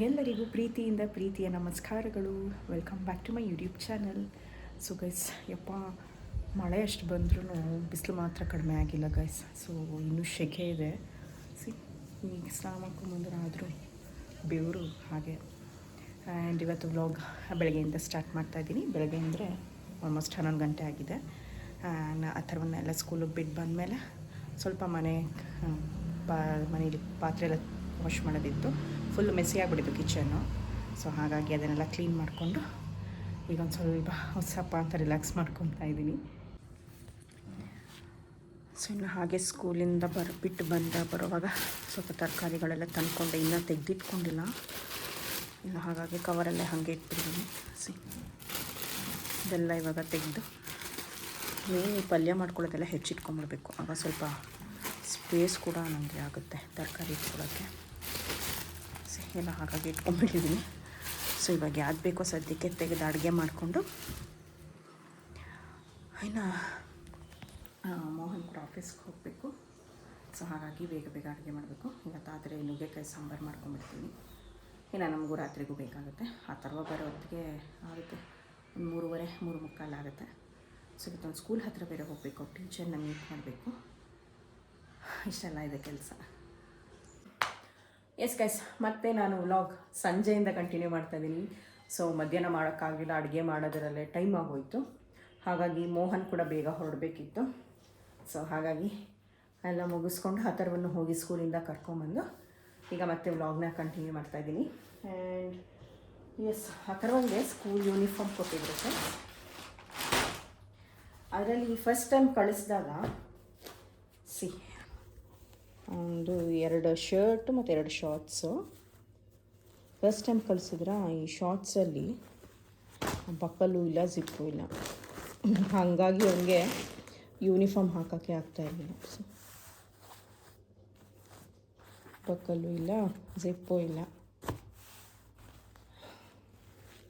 ಎಲ್ಲರಿಗೂ ಪ್ರೀತಿಯಿಂದ ಪ್ರೀತಿಯ ನಮಸ್ಕಾರಗಳು. Welcome back to my YouTube channel. So guys, ಯಪ್ಪ, ಮಳೆ ಅಷ್ಟು ಬಂದ್ರೂ ಬಿಸಿಲು ಮಾತ್ರ ಕಡಿಮೆ ಆಗಿಲ್ಲ ಗೈಸ್. ಸೊ ಇನ್ನೂ ಸೆಕೆ ಇದೆ. ಈಗ ಸ್ನಾನ ಮಾಡ್ಕೊಂಬಂದ್ರೆ ಆದರೂ ಬೆವರು ಹಾಗೆ. ಆ್ಯಂಡ್ ಇವತ್ತು ವ್ಲಾಗ್ ಬೆಳಗ್ಗೆಯಿಂದ ಸ್ಟಾರ್ಟ್ ಮಾಡ್ತಾಯಿದ್ದೀನಿ. ಬೆಳಗ್ಗೆ ಅಂದರೆ ಆಲ್ಮೋಸ್ಟ್ 11 ಗಂಟೆ ಆಗಿದೆ. ಅಥರ್ವನ್ನೆಲ್ಲ ಸ್ಕೂಲಿಗೆ ಬಿಟ್ಟು ಬಂದಮೇಲೆ ಸ್ವಲ್ಪ ಮನೇಲಿ ಪಾತ್ರೆ ಎಲ್ಲ ವಾಶ್ ಮಾಡೋದಿತ್ತು. ಫುಲ್ ಮೆಸ್ಸಿ ಆಗಿಬಿಟ್ಟಿತ್ತು ಕಿಚನ್ನು. ಸೊ ಹಾಗಾಗಿ ಅದನ್ನೆಲ್ಲ ಕ್ಲೀನ್ ಮಾಡಿಕೊಂಡು ಈಗ ಒಂದು ಸ್ವಲ್ಪ ಹೊಸಪ್ಪ ಅಂತ ರಿಲ್ಯಾಕ್ಸ್ ಮಾಡ್ಕೊತಾ ಇದ್ದೀನಿ. ಸೊ ಇನ್ನು ಹಾಗೆ ಸ್ಕೂಲಿಂದ ಬಿಟ್ಟು ಬರುವಾಗ ಸ್ವಲ್ಪ ತರಕಾರಿಗಳೆಲ್ಲ ತಂದ್ಕೊಂಡೆ, ಇನ್ನೂ ತೆಗೆದಿಟ್ಕೊಂಡಿಲ್ಲ. ಇನ್ನು ಹಾಗಾಗಿ ಕವರಲ್ಲೇ ಹಾಗೆ ಇಟ್ಬಿಟ್ಟಿದ್ದೀನಿ. ಇದೆಲ್ಲ ಇವಾಗ ತೆಗೆದು ಮೇನ್ ಈ ಪಲ್ಯ ಮಾಡ್ಕೊಳ್ಳೋದೆಲ್ಲ ಹೆಚ್ಚಿಟ್ಕೊಂಡ್ಬಿಡ್ಬೇಕು. ಆಗ ಸ್ವಲ್ಪ ಸ್ಪೇಸ್ ಕೂಡ ನನಗೆ ಆಗುತ್ತೆ ತರಕಾರಿ ಇಟ್ಕೊಳ್ಳೋಕ್ಕೆ. ಎಲ್ಲ ಹಾಗಾಗಿ ಇಟ್ಕೊಂಡ್ಬಿಟ್ಟಿದ್ದೀನಿ. ಸೊ ಇವಾಗ ಯಾವ್ದು ಬೇಕೋ ಸದ್ಯಕ್ಕೆ ತೆಗೆದು ಅಡುಗೆ ಮಾಡಿಕೊಂಡು, ಇನ್ನು ಮೋಹನ್ ಕೂಡ ಆಫೀಸ್ಗೆ ಹೋಗಬೇಕು. ಸೊ ಹಾಗಾಗಿ ಬೇಗ ಬೇಗ ಅಡುಗೆ ಮಾಡಬೇಕು. ಇವತ್ತಾದರೆ ನುಗ್ಗೆಕಾಯಿ ಸಾಂಬಾರು ಮಾಡ್ಕೊಂಡ್ಬಿಡ್ತೀನಿ. ಇನ್ನು ನಮಗೂ ರಾತ್ರಿಗೂ ಬೇಕಾಗುತ್ತೆ. ಆ ಥರ ಬರೋ ಹೊತ್ತಿಗೆ ಆಗುತ್ತೆ, ಒಂದು 3:30 ಆಗುತ್ತೆ. ಸೊ ಇವತ್ತೊಂದು ಸ್ಕೂಲ್ ಹತ್ತಿರ ಬೇರೆ ಹೋಗಬೇಕು, ಟೀಚರ್ನ ಮೀಟ್ ಮಾಡಬೇಕು. ಇಷ್ಟೆಲ್ಲ ಇದೆ ಕೆಲಸ. ಎಸ್ ಗೈಸ್, ಮತ್ತೆ ನಾನು ವ್ಲಾಗ್ ಸಂಜೆಯಿಂದ ಕಂಟಿನ್ಯೂ ಮಾಡ್ತಾಯಿದ್ದೀನಿ. ಸೊ ಮಧ್ಯಾಹ್ನ ಮಾಡೋಕ್ಕಾಗಲಿಲ್ಲ, ಅಡುಗೆ ಮಾಡೋದರಲ್ಲೇ ಟೈಮ್ ಆಗೋಯಿತು. ಹಾಗಾಗಿ ಮೋಹನ್ ಕೂಡ ಬೇಗ ಹೊರಡಬೇಕಿತ್ತು. ಸೊ ಹಾಗಾಗಿ ಎಲ್ಲ ಮುಗಿಸ್ಕೊಂಡು ಅಥರ್ವನ್ನು ಹೋಗಿ ಸ್ಕೂಲಿಂದ ಕರ್ಕೊಂಬಂದು ಈಗ ಮತ್ತೆ ವ್ಲಾಗ್ನ ಕಂಟಿನ್ಯೂ ಮಾಡ್ತಾಯಿದ್ದೀನಿ. ಆ್ಯಂಡ್ ಎಸ್, ಅಥರ್ವನ್ಗೆ ಸ್ಕೂಲ್ ಯೂನಿಫಾರ್ಮ್ ಕೊಟ್ಟಿದ್ರು ಸರ್. ಅದರಲ್ಲಿ ಫಸ್ಟ್ ಟೈಮ್ ಕಳಿಸಿದಾಗ ಒಂದು 2 ಶರ್ಟು ಮತ್ತು 2 ಶಾರ್ಟ್ಸು. ಫಸ್ಟ್ ಟೈಮ್ ಕಳಿಸಿದ್ರೆ ಈ ಶಾರ್ಟ್ಸಲ್ಲಿ ಬಕ್ಕಲು ಇಲ್ಲ, ಜಿಪ್ಪು ಇಲ್ಲ. ಹಾಗಾಗಿ ಅವನಿಗೆ ಯೂನಿಫಾರ್ಮ್ ಹಾಕೋಕ್ಕೆ ಆಗ್ತಾಯಿರಲಿಲ್ಲ. ಸೊ ಬಕ್ಕಲು ಇಲ್ಲ, ಜಿಪ್ಪು ಇಲ್ಲ.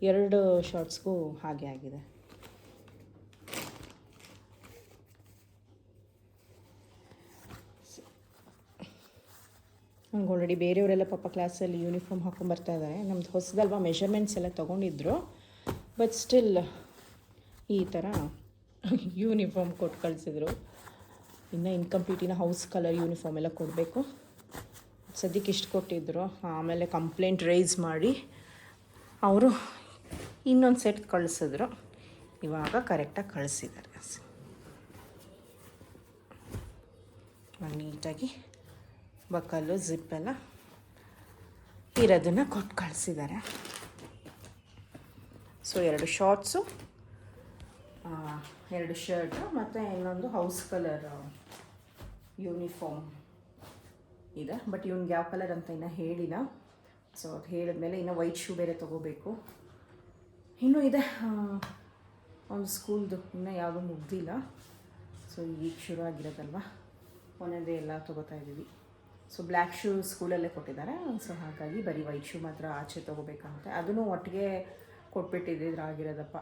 2 ಶಾರ್ಟ್ಸ್ಗೂ ಹಾಗೆ ಆಗಿದೆ. ಹಂಗೆ ಆಲ್ರೆಡಿ ಬೇರೆಯವರೆಲ್ಲ ಪಾಪ ಕ್ಲಾಸಲ್ಲಿ ಯೂನಿಫಾರ್ಮ್ ಹಾಕ್ಕೊಂಬರ್ತಾ ಇದ್ದಾರೆ. ನಮ್ದು ಹೊಸದಲ್ವಾ, ಮೆಷರ್ಮೆಂಟ್ಸ್ ಎಲ್ಲ ತೊಗೊಂಡಿದ್ರು. ಬಟ್ ಸ್ಟಿಲ್ ಈ ಥರ ಯೂನಿಫಾರ್ಮ್ ಕೊಟ್ಟು ಕಳಿಸಿದ್ರು. ಇನ್ನು ಇನ್ಕಂಪ್ಲೀಟ್ ಹೌಸ್ ಕಲರ್ ಯೂನಿಫಾರ್ಮ್ ಎಲ್ಲ ಕೊಡಬೇಕು. ಸದ್ಯಕ್ಕೆ ಇಷ್ಟು ಕೊಟ್ಟಿದ್ದರು. ಆಮೇಲೆ ಕಂಪ್ಲೇಂಟ್ ರೈಸ್ ಮಾಡಿ ಅವರು ಇನ್ನೊಂದು ಸೆಟ್ ಕಳಿಸಿದ್ರು. ಇವಾಗ ಕರೆಕ್ಟಾಗಿ ಕಳಿಸಿದ್ದಾರೆ. ನೀಟಾಗಿ ಬಕ್ಕಲು ಜಿಪ್ಪೆಲ್ಲ ಇರೋದನ್ನು ಕೊಟ್ಟು ಕಳಿಸಿದ್ದಾರೆ. ಸೊ 2 ಶಾರ್ಟ್ಸು, 2 ಶರ್ಟು ಮತ್ತು ಇನ್ನೊಂದು ಹೌಸ್ ಕಲರ್ ಯೂನಿಫಾರ್ಮ್ ಇದೆ. ಬಟ್ ಇವ್ನಿಗೆ ಯಾವ ಕಲರ್ ಅಂತ ಇನ್ನೂ ಹೇಳಿಲ್ಲ. ಸೊ ಅದು ಹೇಳಿದ್ಮೇಲೆ ಇನ್ನು ವೈಟ್ ಶೂ ಬೇರೆ ತೊಗೋಬೇಕು. ಇನ್ನೂ ಇದೆ ಒಂದು ಸ್ಕೂಲ್ದು, ಇನ್ನೂ ಯಾವುದೂ ಮುಗ್ದಿಲ್ಲ. ಸೊ ಈಗ ಶುರು ಆಗಿರೋದಲ್ವ, ಒಂದೊಂದೇ ಎಲ್ಲ ತೊಗೋತಾ ಇದ್ದೀವಿ. ಸೊ ಬ್ಲ್ಯಾಕ್ ಶೂ ಸ್ಕೂಲಲ್ಲೇ ಕೊಟ್ಟಿದ್ದಾರೆ. ಸೊ ಹಾಗಾಗಿ ಬರೀ ವೈಟ್ ಶೂ ಮಾತ್ರ ಆಚೆ ತೊಗೋಬೇಕಂತೆ. ಅದನ್ನು ಒಟ್ಟಿಗೆ ಕೊಟ್ಬಿಟ್ಟಿದ್ದಿದ್ರೆ ಆಗಿರೋದಪ್ಪ.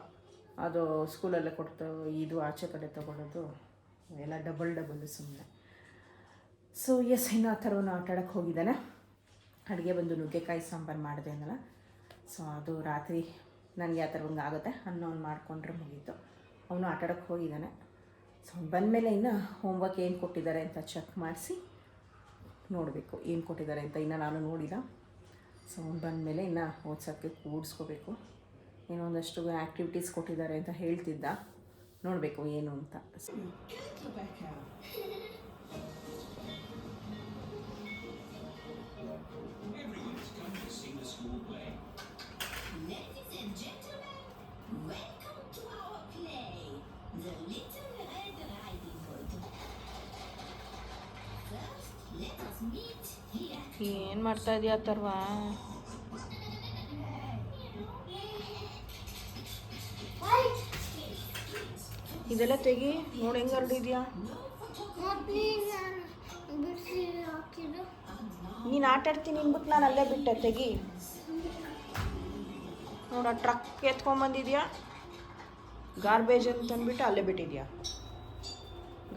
ಅದು ಸ್ಕೂಲಲ್ಲೇ ಕೊಡ್ತು, ಇದು ಆಚೆ ಕಡೆ ತೊಗೊಳೋದು ಎಲ್ಲ ಡಬಲ್ ಸುಮ್ಮನೆ. ಸೊ ಎಸ್, ಇನ್ನು ಆ ಥರವನ್ನು ಆಟಾಡೋಕ್ಕೆ ಹೋಗಿದ್ದಾನೆ. ಅಡುಗೆ ಬಂದು ನುಗ್ಗೆಕಾಯಿ ಸಾಂಬಾರು ಮಾಡಿದೆ ಅನ್ನಲ್ಲ. ಸೊ ಅದು ರಾತ್ರಿ ನನಗೆ ಆ ಥರ ಆಗುತ್ತೆ. ಅನ್ನವನ್ನು ಮಾಡಿಕೊಂಡ್ರೆ ಮುಗೀತು. ಅವನು ಆಟಾಡೋಕ್ಕೆ ಹೋಗಿದ್ದಾನೆ. ಸೊ ಬಂದಮೇಲೆ ಇನ್ನು ಹೋಮ್ವರ್ಕ್ ಏನು ಕೊಟ್ಟಿದ್ದಾರೆ ಅಂತ ಚೆಕ್ ಮಾಡಿಸಿ ನೋಡಬೇಕು, ಏನು ಕೊಟ್ಟಿದ್ದಾರೆ ಅಂತ. ಇನ್ನು ನಾನು ನೋಡಿಲ್ಲ. ಸೊ ಬಂದಮೇಲೆ ಇನ್ನು ಓದ್ಸೋಕ್ಕೆ ಕೂಡಿಸ್ಕೋಬೇಕು. ಏನೋ ಒಂದಷ್ಟು ಆ್ಯಕ್ಟಿವಿಟೀಸ್ ಕೊಟ್ಟಿದ್ದಾರೆ ಅಂತ ಹೇಳ್ತಿದ್ದ, ನೋಡಬೇಕು ಏನು ಅಂತ. ಏನು ಮಾಡ್ತಾ ಇದೆಯಾ ಅಥರ್ವ? ಇದೆಲ್ಲ ತೆಗಿ, ನೋಡಿ ಹೆಂಗೆ ಹರಡಿದ್ಯಾ. ನೀನು ಆಟಾಡ್ತೀನಿ ಅನ್ಬಿಟ್ಟು ನಾನು ಅಲ್ಲೇ ಬಿಟ್ಟೆ. ತೆಗಿ ನೋಡ, ಟ್ರಕ್ ಎತ್ಕೊಂಬಂದಿದ್ಯಾ, ಗಾರ್ಬೇಜ್ ಅಂತಂದ್ಬಿಟ್ಟು ಅಲ್ಲೇ ಬಿಟ್ಟಿದ್ಯಾ.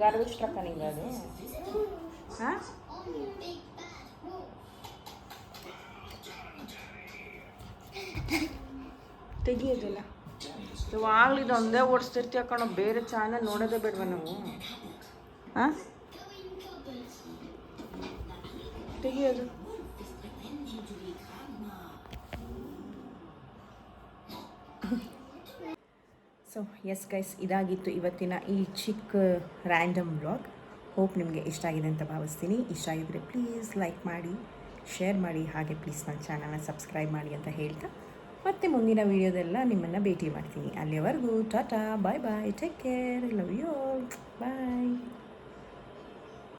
ಗಾರ್ಬೇಜ್ ಟ್ರಕ್ಕ ನಿಂಗೆ ಅದು? ಹಾಂ, ತೆಗಿಯೋದಿಲ್ಲ ಯಾವಾಗಲಿದ್ದು ಒಂದೇ ಓಡಿಸ್ತಿರ್ತೀವಿ ಕಣೋ, ಬೇರೆ ಚಾನಲ್ ನೋಡೋದೇ ಬೇಡವಾ ನಾವು? ಹಾಂ, ತೆಗಿಯೋದು. ಸೊ ಎಸ್ ಗೈಸ್, ಇದಾಗಿತ್ತು ಇವತ್ತಿನ ಈ ಚಿಕ್ಕ ರ್ಯಾಂಡಮ್ ವ್ಲಾಗ್. ಹೋಪ್ ನಿಮಗೆ ಇಷ್ಟ ಆಗಿದೆ ಅಂತ ಭಾವಿಸ್ತೀನಿ. ಇಷ್ಟ ಆಗಿದರೆ ಪ್ಲೀಸ್ ಲೈಕ್ ಮಾಡಿ, ಶೇರ್ ಮಾಡಿ, ಹಾಗೆ ಪ್ಲೀಸ್ ನನ್ನ ಚಾನಲ್ನ ಸಬ್ಸ್ಕ್ರೈಬ್ ಮಾಡಿ ಅಂತ ಹೇಳ್ತಾ ಮತ್ತೆ ಮುಂದಿನ ವೀಡಿಯೋದೆಲ್ಲ ನಿಮ್ಮನ್ನು ಭೇಟಿ ಮಾಡ್ತೀನಿ. ಅಲ್ಲಿಯವರೆಗೂ tata, bye bye, take care, love you all, bye.